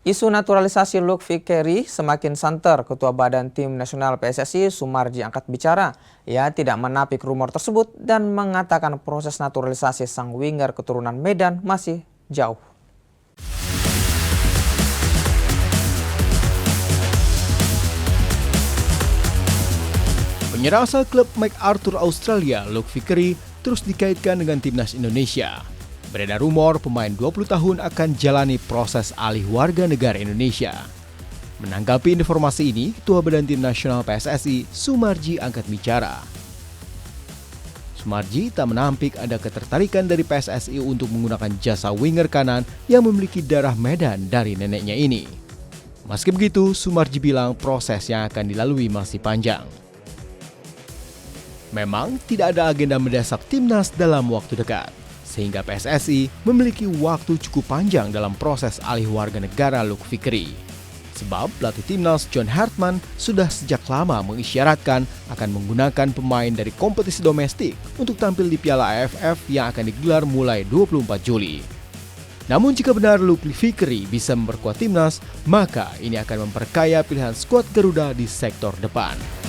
Isu naturalisasi Lutfi Kerry semakin santer. Ketua Badan Tim Nasional PSSI Sumarji angkat bicara. Ia tidak menapik rumor tersebut dan mengatakan proses naturalisasi sang winger keturunan Medan masih jauh. Penyerang asal klub MacArthur Australia, Lutfi Kerry, terus dikaitkan dengan timnas Indonesia. Beredar rumor pemain 20 tahun akan jalani proses alih warga negara Indonesia. Menanggapi informasi ini, Ketua Badan Tim Nasional PSSI, Sumarji angkat bicara. Sumarji tak menampik ada ketertarikan dari PSSI untuk menggunakan jasa winger kanan yang memiliki darah Medan dari neneknya ini. Meski begitu, Sumarji bilang proses yang akan dilalui masih panjang. Memang tidak ada agenda mendesak timnas dalam waktu dekat, sehingga PSSI memiliki waktu cukup panjang dalam proses alih warga negara Lutfi Kerry. Sebab pelatih timnas John Hartman sudah sejak lama mengisyaratkan akan menggunakan pemain dari kompetisi domestik untuk tampil di Piala AFF yang akan digelar mulai 24 Juli. Namun jika benar Lutfi Kerry bisa memperkuat timnas, maka ini akan memperkaya pilihan skuad Garuda di sektor depan.